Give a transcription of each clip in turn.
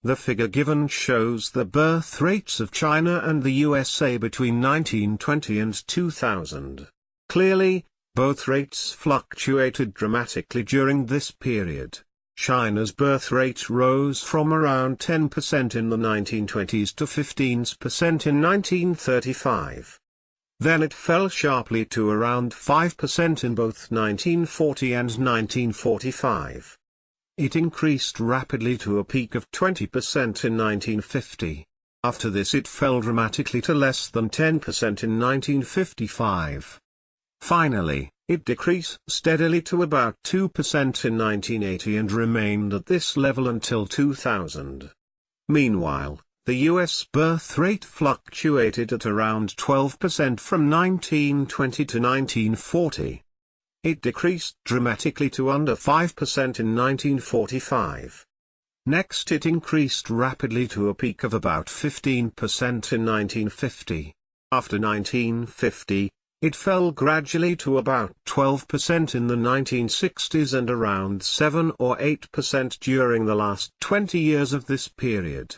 The figure given shows the birth rates of China and the USA between 1920 and 2000. Clearly, both rates fluctuated dramatically during this period. China's birth rate rose from around 10% in the 1920s to 15% in 1935. Then it fell sharply to around 5% in both 1940 and 1945. It increased rapidly to a peak of 20% in 1950. After this it fell dramatically to less than 10% in 1955. Finally, it decreased steadily to about 2% in 1980 and remained at this level until 2000. Meanwhile, the US birth rate fluctuated at around 12% from 1920 to 1940. It decreased dramatically to under 5% in 1945. Next it increased rapidly to a peak of about 15% in 1950. After 1950, it fell gradually to about 12% in the 1960s and around 7 or 8% during the last 20 years of this period.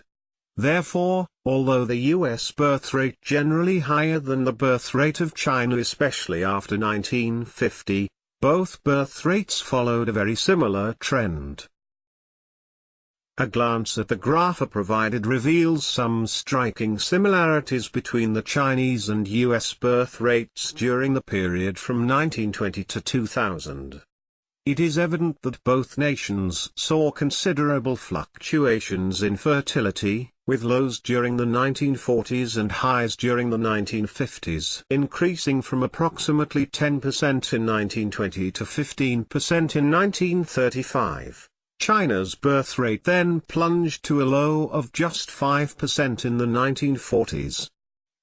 Therefore, although the US birth rate generally higher than the birth rate of China, especially after 1950, both birth rates followed a very similar trend. A glance at the graph provided reveals some striking similarities between the Chinese and US birth rates during the period from 1920 to 2000. It is evident that both nations saw considerable fluctuations in fertility, with lows during the 1940s and highs during the 1950s, increasing from approximately 10% in 1920 to 15% in 1935. China's birth rate then plunged to a low of just 5% in the 1940s.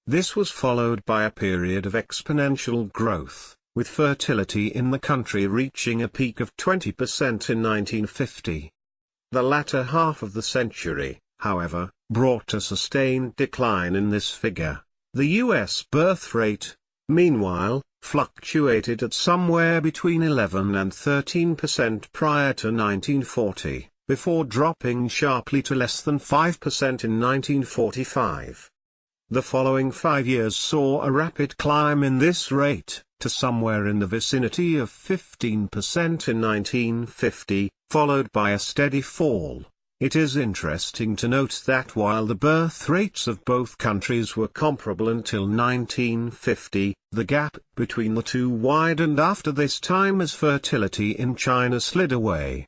This was followed by a period of exponential growth, with fertility in the country reaching a peak of 20% in 1950. The latter half of the century, however, brought a sustained decline in this figure. The US birth rate, meanwhile, fluctuated at somewhere between 11 and 13% prior to 1940, before dropping sharply to less than 5% in 1945. The following 5 years saw a rapid climb in this rate, to somewhere in the vicinity of 15% in 1950, followed by a steady fall. It is interesting to note that while the birth rates of both countries were comparable until 1950, the gap between the two widened after this time as fertility in China slid away.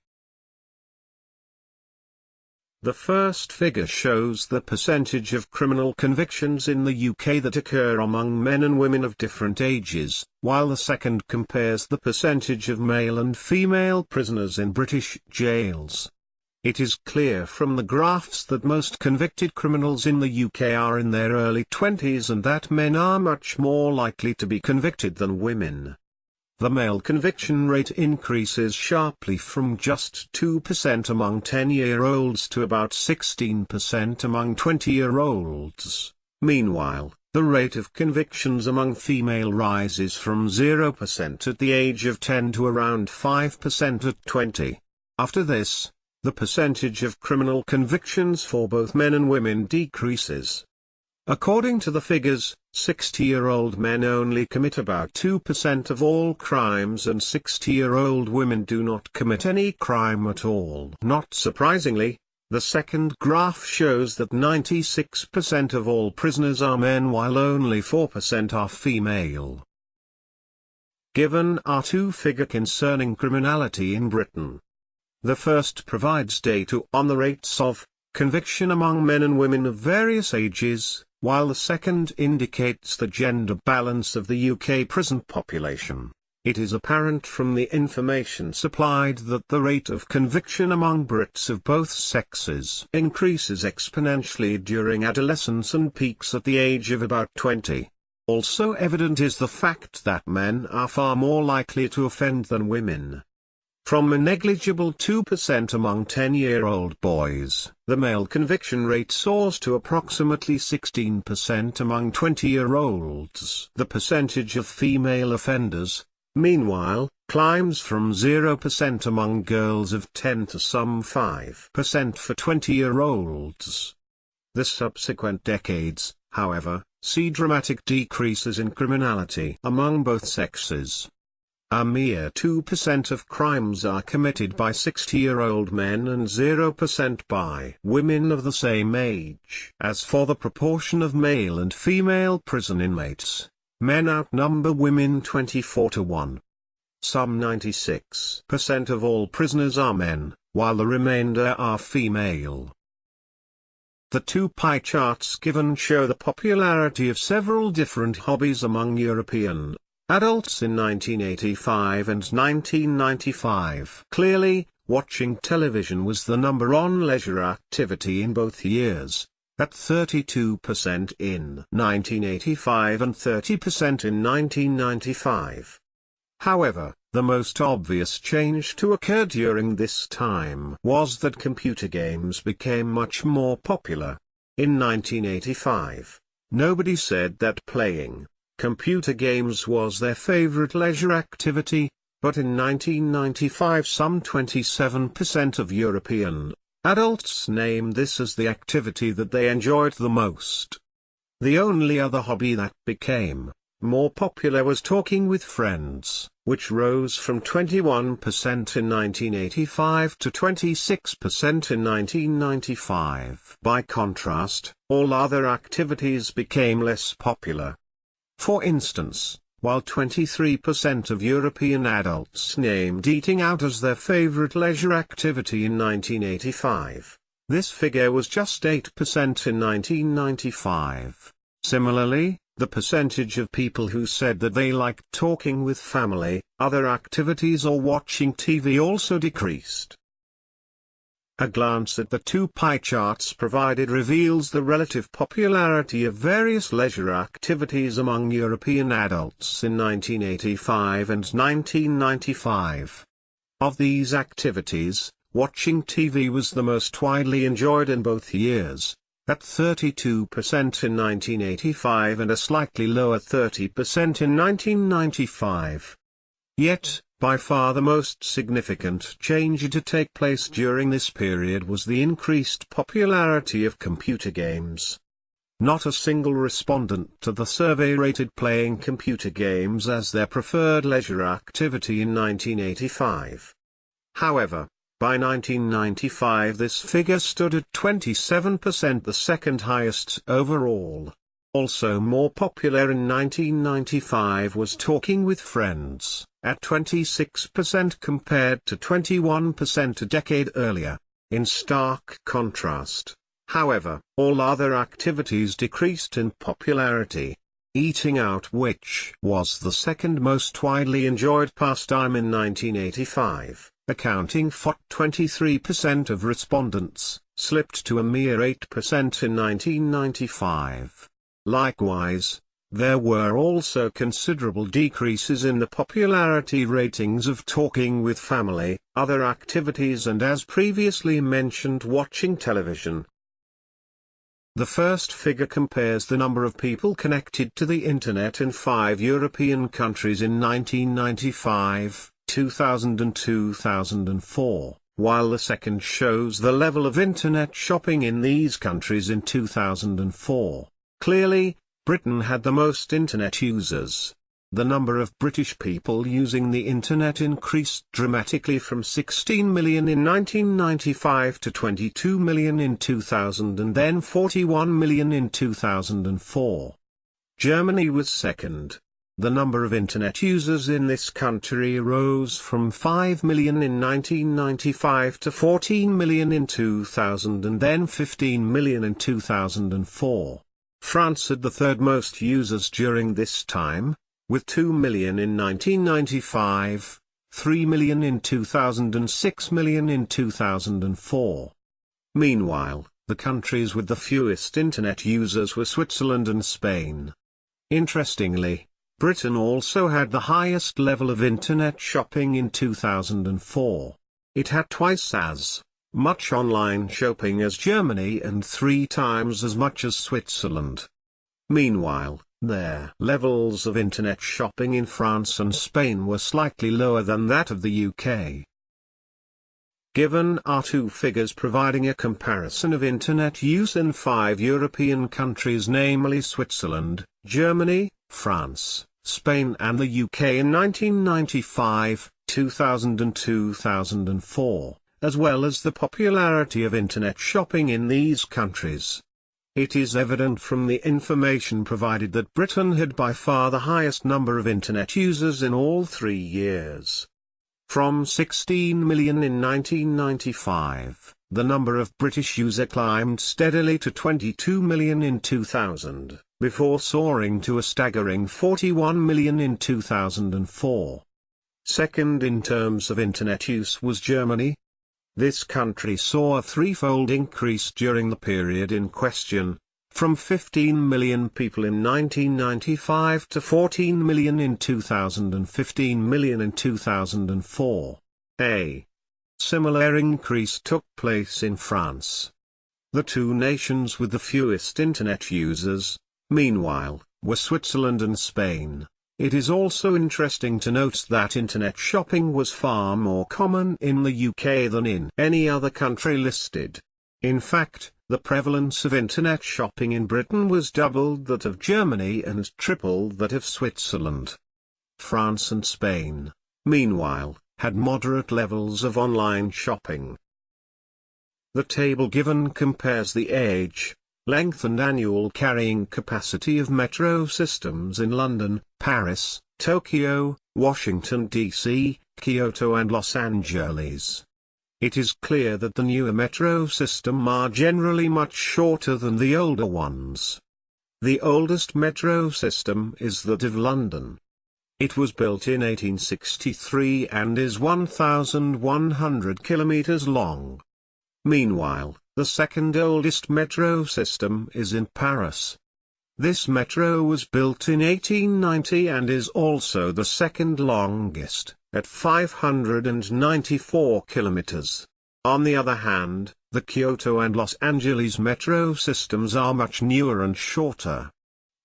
The first figure shows the percentage of criminal convictions in the UK that occur among men and women of different ages, while the second compares the percentage of male and female prisoners in British jails. It is clear from the graphs that most convicted criminals in the UK are in their early 20s and that men are much more likely to be convicted than women. The male conviction rate increases sharply from just 2% among 10-year-olds to about 16% among 20-year-olds. Meanwhile, the rate of convictions among female rises from 0% at the age of 10 to around 5% at 20. After this, the percentage of criminal convictions for both men and women decreases. According to the figures, 60-year-old men only commit about 2% of all crimes and 60-year-old women do not commit any crime at all. Not surprisingly, the second graph shows that 96% of all prisoners are men while only 4% are female. Given are two figures concerning criminality in Britain. The first provides data on the rates of conviction among men and women of various ages, while the second indicates the gender balance of the UK prison population. It is apparent from the information supplied that the rate of conviction among Brits of both sexes increases exponentially during adolescence and peaks at the age of about 20. Also evident is the fact that men are far more likely to offend than women. From a negligible 2% among 10-year-old boys, the male conviction rate soars to approximately 16% among 20-year-olds. The percentage of female offenders, meanwhile, climbs from 0% among girls of 10 to some 5% for 20-year-olds. The subsequent decades, however, see dramatic decreases in criminality among both sexes. A mere 2% of crimes are committed by 60-year-old men and 0% by women of the same age. As for the proportion of male and female prison inmates, men outnumber women 24 to 1. Some 96% of all prisoners are men, while the remainder are female. The two pie charts given show the popularity of several different hobbies among European adults in 1985 and 1995. Clearly, watching television was the #1 leisure activity in both years, at 32% in 1985 and 30% in 1995. However, the most obvious change to occur during this time was that computer games became much more popular. In 1985, nobody said that playing computer games was their favorite leisure activity, but in 1995 some 27% of European adults named this as the activity that they enjoyed the most. The only other hobby that became more popular was talking with friends, which rose from 21% in 1985 to 26% in 1995. By contrast, all other activities became less popular. For instance, while 23% of European adults named eating out as their favorite leisure activity in 1985, this figure was just 8% in 1995. Similarly, the percentage of people who said that they liked talking with family, other activities or watching TV also decreased. A glance at the two pie charts provided reveals the relative popularity of various leisure activities among European adults in 1985 and 1995. Of these activities, watching TV was the most widely enjoyed in both years, at 32% in 1985 and a slightly lower 30% in 1995. Yet, by far the most significant change to take place during this period was the increased popularity of computer games. Not a single respondent to the survey rated playing computer games as their preferred leisure activity in 1985. However, by 1995 this figure stood at 27%, the second highest overall. Also more popular in 1995 was talking with friends, at 26% compared to 21% a decade earlier. In stark contrast, however, all other activities decreased in popularity. Eating out, which was the second most widely enjoyed pastime in 1985, accounting for 23% of respondents, slipped to a mere 8% in 1995. Likewise, there were also considerable decreases in the popularity ratings of talking with family, other activities and, as previously mentioned, watching television. The first figure compares the number of people connected to the Internet in 5 European countries in 1995, 2000 and 2004, while the second shows the level of Internet shopping in these countries in 2004. Clearly, Britain had the most Internet users. The number of British people using the Internet increased dramatically from 16 million in 1995 to 22 million in 2000 and then 41 million in 2004. Germany was second. The number of Internet users in this country rose from 5 million in 1995 to 14 million in 2000 and then 15 million in 2004. France had the third most users during this time, with 2 million in 1995, 3 million in 2000 and 6 million in 2004. Meanwhile, the countries with the fewest Internet users were Switzerland and Spain. Interestingly, Britain also had the highest level of Internet shopping in 2004. It had twice as much online shopping as Germany and 3 times as much as Switzerland. Meanwhile, Their levels of internet shopping in France and Spain were slightly lower than that of the UK. Given are two figures providing a comparison of internet use in 5 European countries, namely Switzerland, Germany, France, Spain and the UK in 1995, 2000 and 2004, as well as the popularity of internet shopping in these countries. It is evident from the information provided that Britain had by far the highest number of internet users in all 3 years. From 16 million in 1995, the number of British users climbed steadily to 22 million in 2000, before soaring to a staggering 41 million in 2004. Second in terms of internet use was Germany. This country saw a threefold increase during the period in question, from 15 million people in 1995 to 14 million in 2000 and 15 million in 2004. A similar increase took place in France. The two nations with the fewest internet users, meanwhile, were Switzerland and Spain. It is also interesting to note that internet shopping was far more common in the UK than in any other country listed. In fact, the prevalence of internet shopping in Britain was double that of Germany and triple that of Switzerland. France and Spain, meanwhile, had moderate levels of online shopping. The table given compares the age, length and annual carrying capacity of metro systems in London, Paris, Tokyo, Washington, D.C., Kyoto and Los Angeles. It is clear that the newer metro system are generally much shorter than the older ones. The oldest metro system is that of London. It was built in 1863 and is 1,100 kilometers long. Meanwhile, the second oldest metro system is in Paris. This metro was built in 1890 and is also the second longest, at 594 kilometers. On the other hand, the Kyoto and Los Angeles metro systems are much newer and shorter.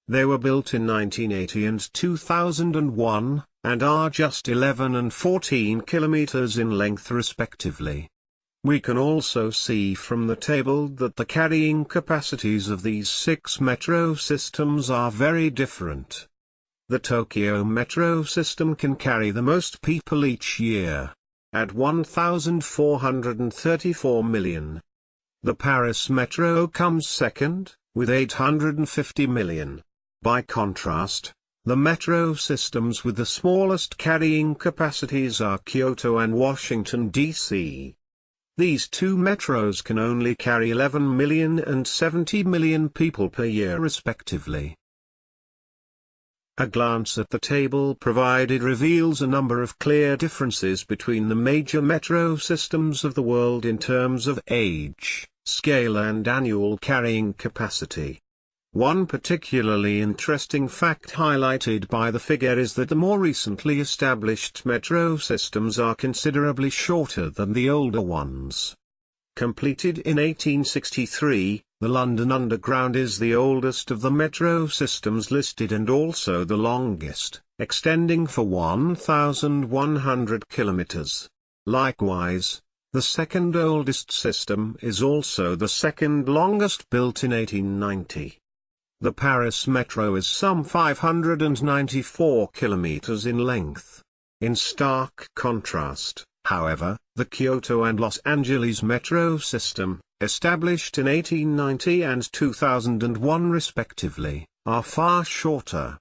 They were built in 1980 and 2001, and are just 11 and 14 kilometers in length respectively. We can also see from the table that the carrying capacities of these 6 metro systems are very different. The Tokyo metro system can carry the most people each year, at 1,434 million. The Paris metro comes second, with 850 million. By contrast, the metro systems with the smallest carrying capacities are Kyoto and Washington, D.C. These two metros can only carry 11 million and 70 million people per year respectively. A glance at the table provided reveals a number of clear differences between the major metro systems of the world in terms of age, scale and annual carrying capacity. One particularly interesting fact highlighted by the figure is that the more recently established metro systems are considerably shorter than the older ones. Completed in 1863, the London Underground is the oldest of the metro systems listed and also the longest, extending for 1,100 kilometers. Likewise, the second oldest system is also the second longest, built in 1890. The Paris metro is some 594 kilometers in length. In stark contrast, however, the Kyoto and Los Angeles metro system, established in 1890 and 2001 respectively, are far shorter.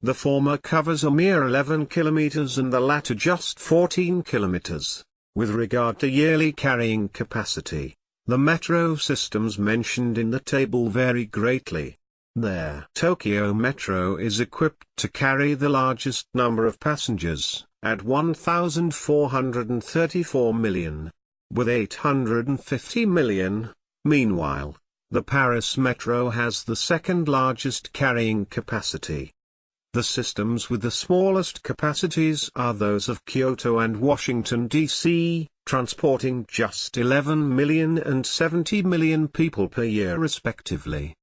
The former covers a mere 11 kilometers and the latter just 14 kilometers. With regard to yearly carrying capacity, the metro systems mentioned in the table vary greatly. Their Tokyo metro is equipped to carry the largest number of passengers, at 1,434 million, with 850 million. Meanwhile, the Paris metro has the second largest carrying capacity. The systems with the smallest capacities are those of Kyoto and Washington, D.C., transporting just 11 million and 70 million people per year respectively.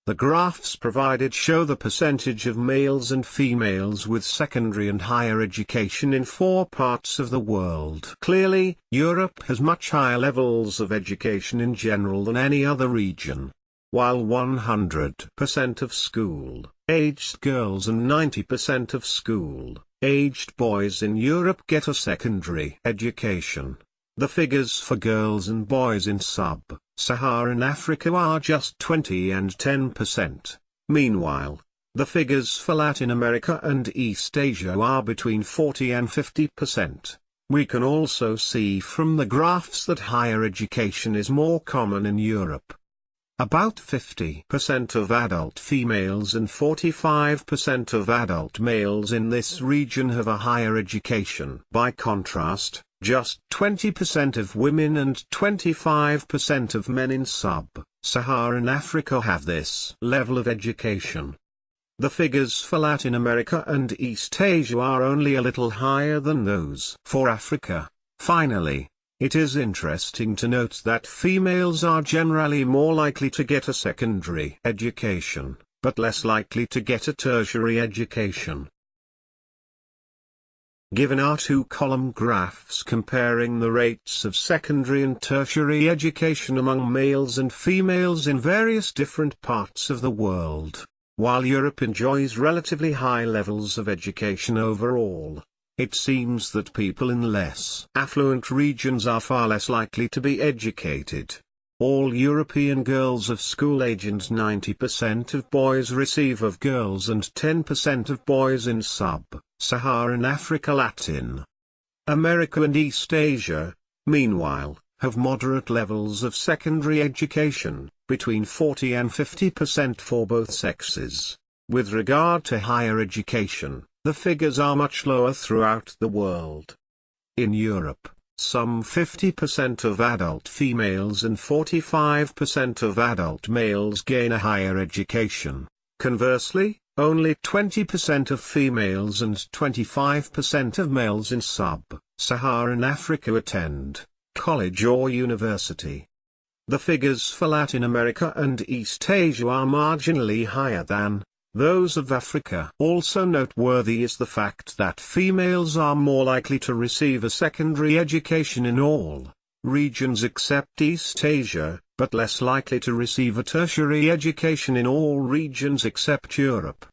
The graphs provided show the percentage of males and females with secondary and higher education in 4 parts of the world. Clearly, Europe has much higher levels of education in general than any other region. While 100% of school-aged girls and 90% of school-aged boys in Europe get a secondary education, the figures for girls and boys in sub-Saharan Africa are just 20 and 10%. Meanwhile, the figures for Latin America and East Asia are between 40 and 50%. We can also see from the graphs that higher education is more common in Europe. About 50% of adult females and 45% of adult males in this region have a higher education. By contrast, just 20% of women and 25% of men in sub-Saharan Africa have this level of education. The figures for Latin America and East Asia are only a little higher than those for Africa. Finally, it is interesting to note that females are generally more likely to get a secondary education, but less likely to get a tertiary education. Given our 2-column graphs comparing the rates of secondary and tertiary education among males and females in various different parts of the world, while Europe enjoys relatively high levels of education overall, it seems that people in less affluent regions are far less likely to be educated. All European girls of school age and 90% of boys receive of girls and 10% of boys in sub-Saharan Africa, Latin America and East Asia, meanwhile, have moderate levels of secondary education, between 40 and 50% for both sexes. With regard to higher education, the figures are much lower throughout the world. In Europe, some 50% of adult females and 45% of adult males gain a higher education. Conversely, only 20% of females and 25% of males in sub-Saharan Africa attend college or university. The figures for Latin America and East Asia are marginally higher than those of Africa. Also noteworthy is the fact that females are more likely to receive a secondary education in all regions except East Asia, but less likely to receive a tertiary education in all regions except Europe.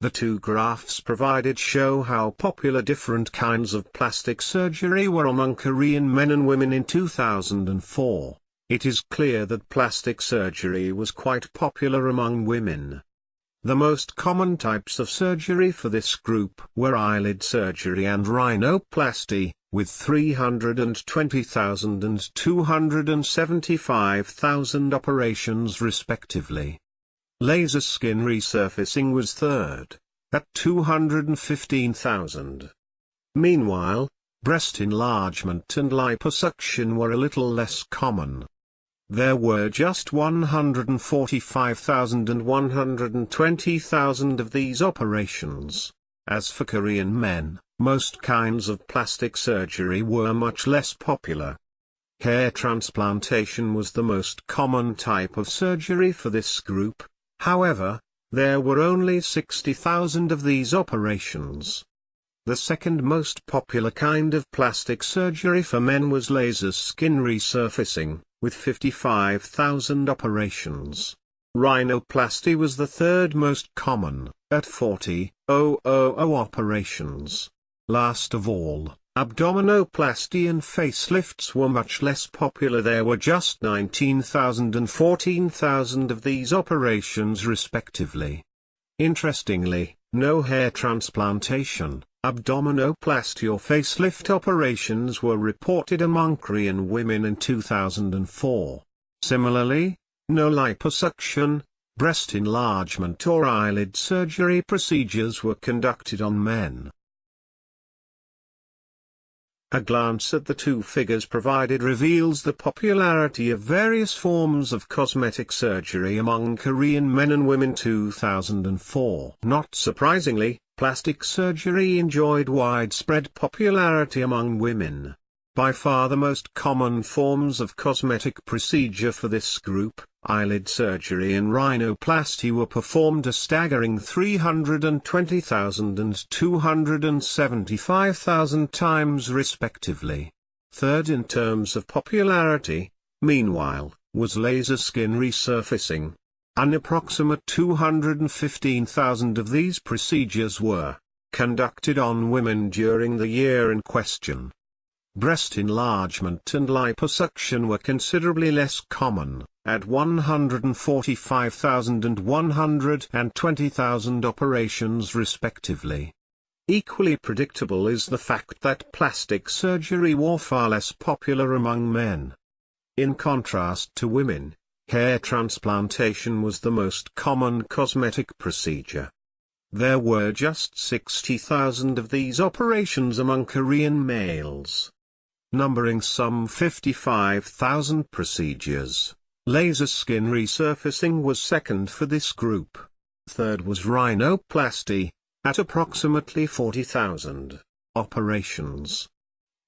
The 2 graphs provided show how popular different kinds of plastic surgery were among Korean men and women in 2004. It is clear that plastic surgery was quite popular among women. The most common types of surgery for this group were eyelid surgery and rhinoplasty, with 320,000 and 275,000 operations respectively. Laser skin resurfacing was third, at 215,000. Meanwhile, breast enlargement and liposuction were a little less common. There were just 145,000 and 120,000 of these operations. As for Korean men, most kinds of plastic surgery were much less popular. Hair transplantation was the most common type of surgery for this group, however, there were only 60,000 of these operations. The second most popular kind of plastic surgery for men was laser skin resurfacing, with 55,000 operations. Rhinoplasty was the third most common, at 40,000 operations. Last of all, abdominoplasty and facelifts were much less popular. There were just 19,000 and 14,000 of these operations respectively. Interestingly, no hair transplantation, abdominoplasty or facelift operations were reported among Korean women in 2004. Similarly, no liposuction, breast enlargement or eyelid surgery procedures were conducted on men. A glance at the 2 figures provided reveals the popularity of various forms of cosmetic surgery among Korean men and women 2004. Not surprisingly, plastic surgery enjoyed widespread popularity among women. By far the most common forms of cosmetic procedure for this group eyelid surgery and rhinoplasty were performed a staggering 320,000 and 275,000 times respectively. Third in terms of popularity, meanwhile, was laser skin resurfacing. An approximate 215,000 of these procedures were conducted on women during the year in question. Breast enlargement and liposuction were considerably less common, at 145,000 and 120,000 operations respectively. Equally predictable is the fact that plastic surgery was far less popular among men. In contrast to women, hair transplantation was the most common cosmetic procedure. There were just 60,000 of these operations among Korean males, numbering some 55,000 procedures. Laser skin resurfacing was second for this group. Third was rhinoplasty, at approximately 40,000 operations.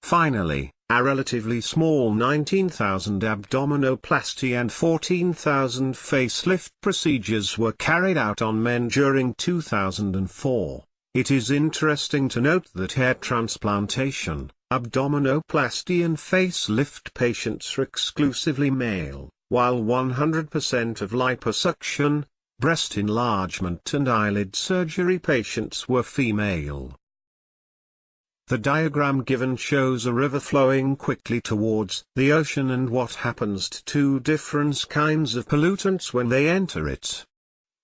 Finally, a relatively small 19,000 abdominoplasty and 14,000 facelift procedures were carried out on men during 2004. It is interesting to note that hair transplantation, abdominoplasty and facelift patients are exclusively male, while 100% of liposuction, breast enlargement and eyelid surgery patients were female. The diagram given shows a river flowing quickly towards the ocean and what happens to two different kinds of pollutants when they enter it.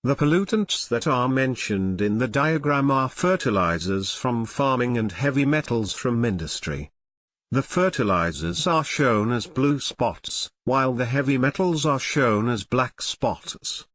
The pollutants that are mentioned in the diagram are fertilizers from farming and heavy metals from industry. The fertilizers are shown as blue spots, while the heavy metals are shown as black spots.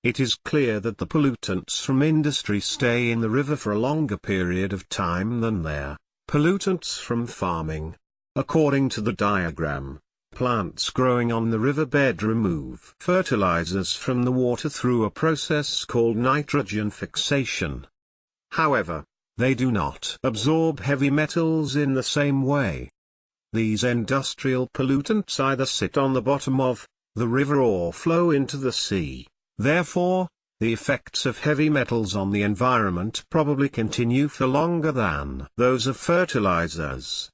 It is clear that the pollutants from industry stay in the river for a longer period of time than their pollutants from farming. According to the diagram, plants growing on the riverbed remove fertilizers from the water through a process called nitrogen fixation. However, they do not absorb heavy metals in the same way. These industrial pollutants either sit on the bottom of the river or flow into the sea. Therefore, the effects of heavy metals on the environment probably continue for longer than those of fertilizers.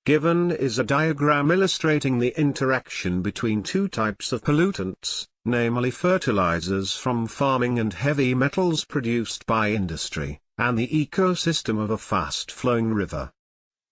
Given is a diagram illustrating the interaction between two types of pollutants, namely fertilizers from farming and heavy metals produced by industry, and the ecosystem of a fast-flowing river.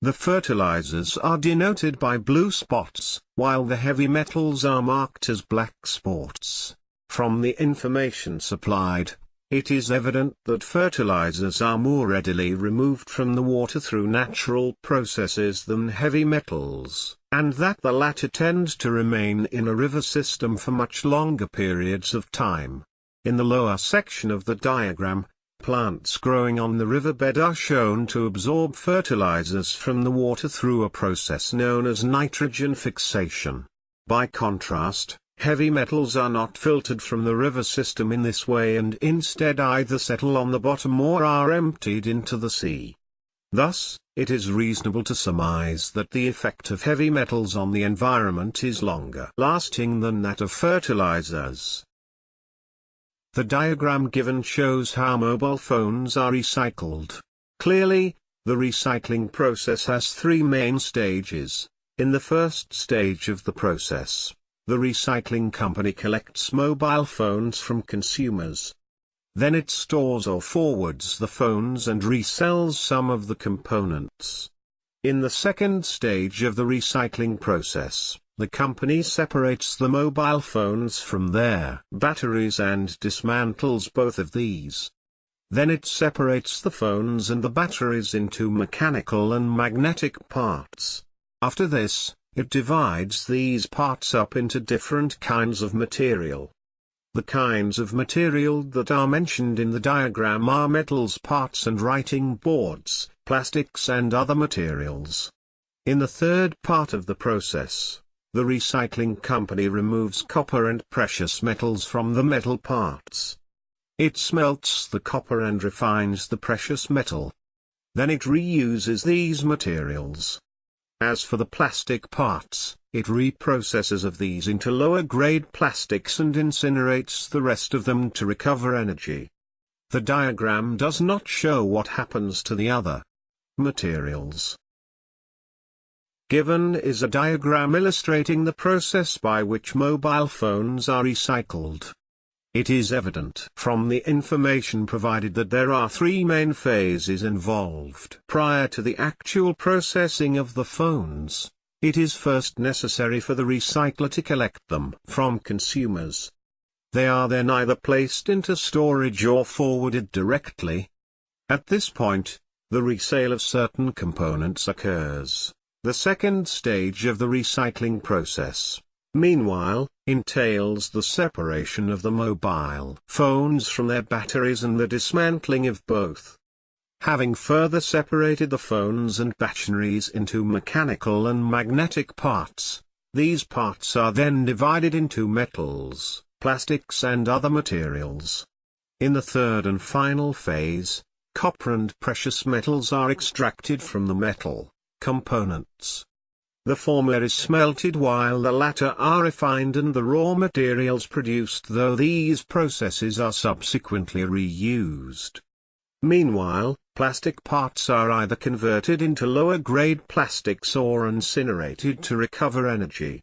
The fertilizers are denoted by blue spots, while the heavy metals are marked as black spots. From the information supplied, it is evident that fertilizers are more readily removed from the water through natural processes than heavy metals, and that the latter tend to remain in a river system for much longer periods of time. In the lower section of the diagram, plants growing on the riverbed are shown to absorb fertilizers from the water through a process known as nitrogen fixation. By contrast, heavy metals are not filtered from the river system in this way and instead either settle on the bottom or are emptied into the sea. Thus, it is reasonable to surmise that the effect of heavy metals on the environment is longer lasting than that of fertilizers. The diagram given shows how mobile phones are recycled. Clearly, the recycling process has three main stages. In the first stage of the process, the recycling company collects mobile phones from consumers. Then it stores or forwards the phones and resells some of the components. In the second stage of the recycling process, the company separates the mobile phones from their batteries and dismantles both of these. Then it separates the phones and the batteries into mechanical and magnetic parts. After this, it divides these parts up into different kinds of material. The kinds of material that are mentioned in the diagram are metals parts and writing boards, plastics and other materials. In the third part of the process, the recycling company removes copper and precious metals from the metal parts. It smelts the copper and refines the precious metal. Then it reuses these materials. As for the plastic parts, it reprocesses of these into lower-grade plastics and incinerates the rest of them to recover energy. The diagram does not show what happens to the other materials. Given is a diagram illustrating the process by which mobile phones are recycled. It is evident from the information provided that there are three main phases involved. Prior to the actual processing of the phones, it is first necessary for the recycler to collect them from consumers. They are then either placed into storage or forwarded directly. At this point, the resale of certain components occurs. The second stage of the recycling process, meanwhile, entails the separation of the mobile phones from their batteries and the dismantling of both. Having further separated the phones and batteries into mechanical and magnetic parts, these parts are then divided into metals, plastics and other materials. In the third and final phase, copper and precious metals are extracted from the metal components. The former is smelted while the latter are refined and the raw materials produced, though these processes are subsequently reused. Meanwhile, plastic parts are either converted into lower-grade plastics or incinerated to recover energy.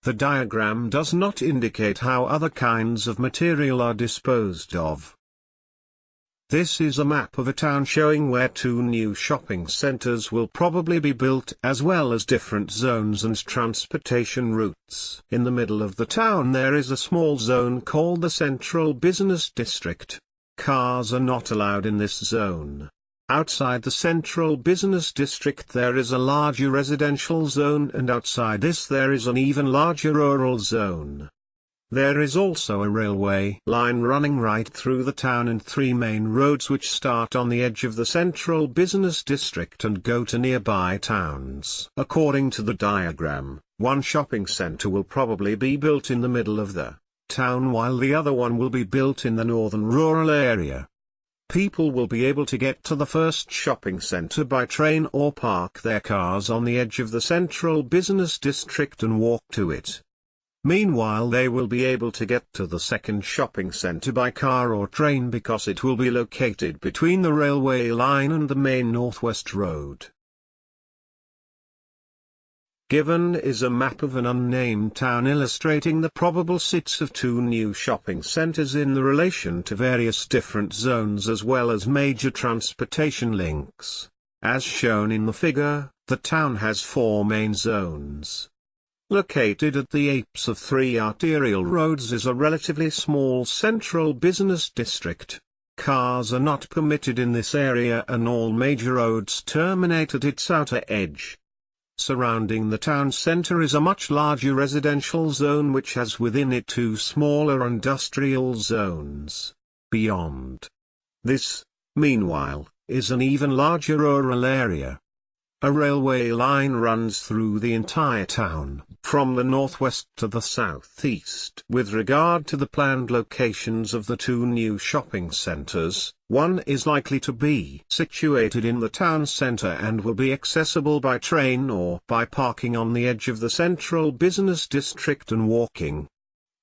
The diagram does not indicate how other kinds of material are disposed of. This is a map of a town showing where two new shopping centers will probably be built, as well as different zones and transportation routes. In the middle of the town there is a small zone called the Central Business District. Cars are not allowed in this zone. Outside the Central Business District there is a larger residential zone, and outside this there is an even larger rural zone. There is also a railway line running right through the town and three main roads which start on the edge of the Central Business District and go to nearby towns. According to the diagram, one shopping center will probably be built in the middle of the town while the other one will be built in the northern rural area. People will be able to get to the first shopping center by train or park their cars on the edge of the Central Business District and walk to it. Meanwhile, they will be able to get to the second shopping center by car or train because it will be located between the railway line and the main northwest road. Given is a map of an unnamed town illustrating the probable sites of two new shopping centers in the relation to various different zones as well as major transportation links. As shown in the figure, the town has four main zones. Located at the apex of three arterial roads is a relatively small central business district. Cars are not permitted in this area and all major roads terminate at its outer edge. Surrounding the town center is a much larger residential zone which has within it two smaller industrial zones. Beyond this, meanwhile, is an even larger rural area. A railway line runs through the entire town, from the northwest to the southeast. With regard to the planned locations of the two new shopping centers, one is likely to be situated in the town center and will be accessible by train or by parking on the edge of the Central Business District and walking.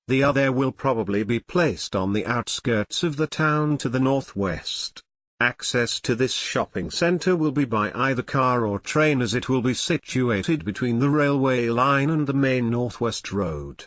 The other will probably be placed on the outskirts of the town to the northwest. Access to this shopping center will be by either car or train as it will be situated between the railway line and the main northwest road.